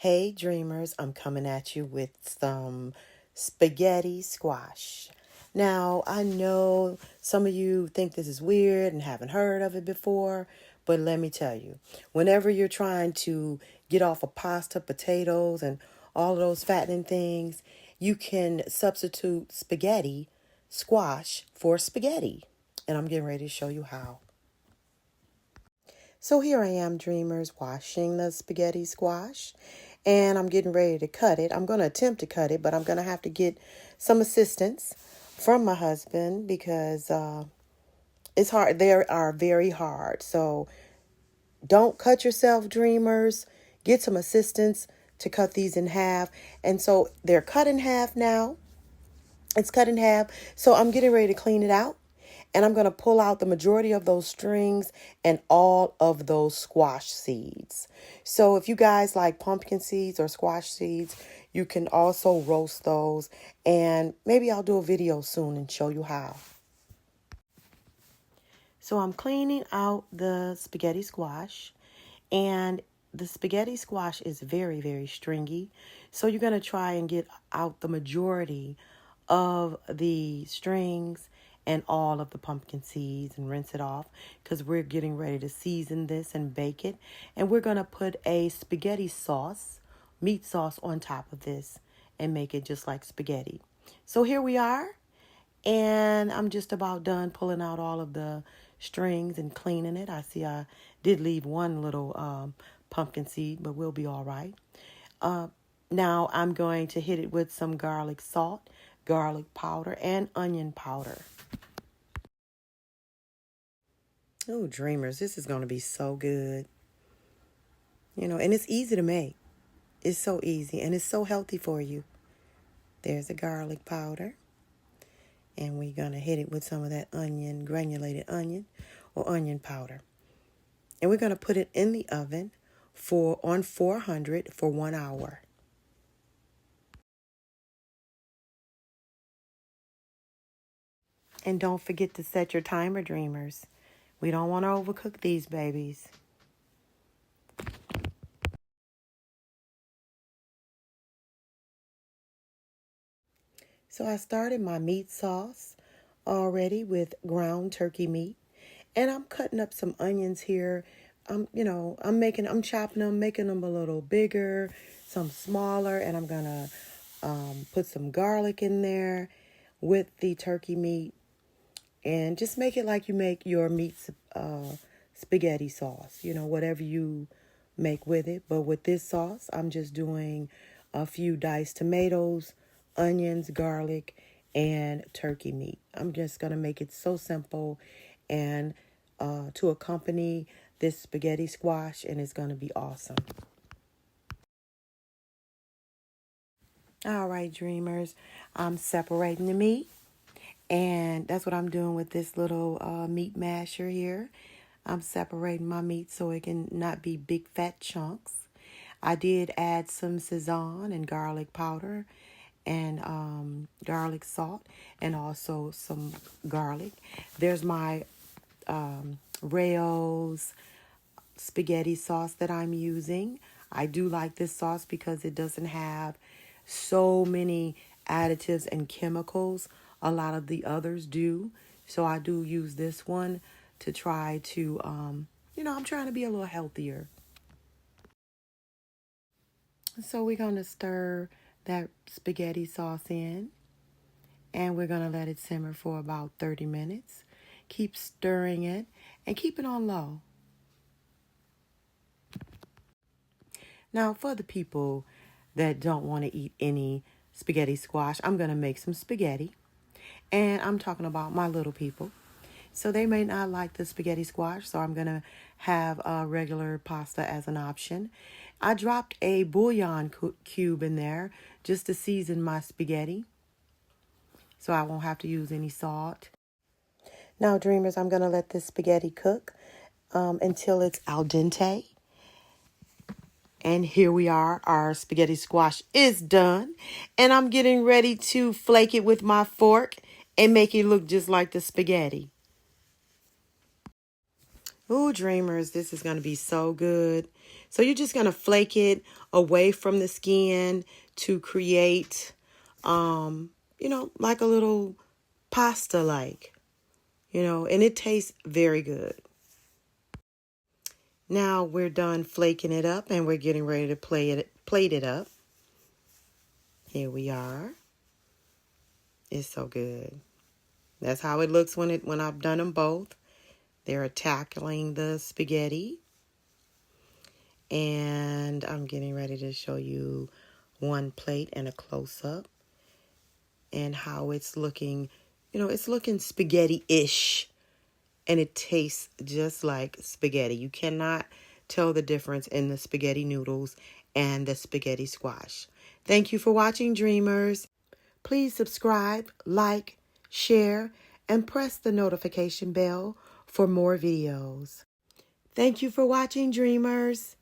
Hey dreamers, I'm coming at you with some spaghetti squash. Now, I know some of you think this is weird and haven't heard of it before, but let me tell you, whenever you're trying to get off of pasta, potatoes, and all of those fattening things, you can substitute spaghetti squash for spaghetti. And I'm getting ready to show you how. So here I am, dreamers, washing the spaghetti squash, and I'm getting ready to cut it. I'm going to attempt to cut it, but I'm going to have to get some assistance from my husband because it's hard. They are very hard. So don't cut yourself, dreamers. Get some assistance to cut these in half. And so they're cut in half now. It's cut in half. So I'm getting ready to clean it out. And I'm going to pull out the majority of those strings and all of those squash seeds. So if you guys like pumpkin seeds or squash seeds, you can also roast those. And maybe I'll do a video soon and show you how. So I'm cleaning out the spaghetti squash. And the spaghetti squash is very, very stringy. So you're going to try and get out the majority of the strings and all of the pumpkin seeds and rinse it off because we're getting ready to season this and bake it. And we're going to put a spaghetti sauce, meat sauce on top of this and make it just like spaghetti. So here we are. And I'm just about done pulling out all of the strings and cleaning it. I see I did leave one little pumpkin seed, but we'll be all right. Now I'm going to hit it with some garlic salt, garlic powder, and onion powder. Oh, dreamers, this is going to be so good. And it's easy to make. It's so easy, and it's so healthy for you. There's the garlic powder. And we're going to hit it with some of that onion, granulated onion or onion powder. And we're going to put it in the oven on 400 for 1 hour. And don't forget to set your timer, dreamers. We don't want to overcook these babies. So I started my meat sauce already with ground turkey meat. And I'm cutting up some onions here. I'm chopping them, making them a little bigger, some smaller, and I'm gonna put some garlic in there with the turkey meat, and just make it like you make your meat spaghetti sauce. Whatever you make with it. But with this sauce, I'm just doing a few diced tomatoes, onions, garlic, and turkey meat. I'm just gonna make it so simple and to accompany this spaghetti squash, and it's going to be awesome. All right, dreamers, I'm separating the meat, and that's what I'm doing with this little meat masher here. I'm separating my meat so it can not be big fat chunks. I did add some Sazon and garlic powder and garlic salt and also some garlic. There's my Rao's spaghetti sauce that I'm using. I do like this sauce because it doesn't have so many additives and chemicals. A lot of the others do. So I do use this one to try to, I'm trying to be a little healthier. So we're going to stir that spaghetti sauce in, and we're going to let it simmer for about 30 minutes. Keep stirring it and keep it on low. Now, for the people that don't want to eat any spaghetti squash, I'm going to make some spaghetti. And I'm talking about my little people. So they may not like the spaghetti squash, so I'm going to have regular pasta as an option. I dropped a bouillon cube in there just to season my spaghetti, so I won't have to use any salt. Now, dreamers, I'm going to let this spaghetti cook until it's al dente. And here we are. Our spaghetti squash is done. And I'm getting ready to flake it with my fork and make it look just like the spaghetti. Ooh, dreamers, this is going to be so good. So you're just going to flake it away from the skin to create, like a little pasta-like, and it tastes very good. Now we're done flaking it up and we're getting ready to plate it up. Here we are. It's so good. That's how it looks when I've done them both. They're tackling the spaghetti. And I'm getting ready to show you one plate and a close-up and how it's looking. It's looking spaghetti-ish, and it tastes just like spaghetti. You cannot tell the difference in the spaghetti noodles and the spaghetti squash. Thank you for watching, Dreamers. Please subscribe, like, share, and press the notification bell for more videos. Thank you for watching, Dreamers.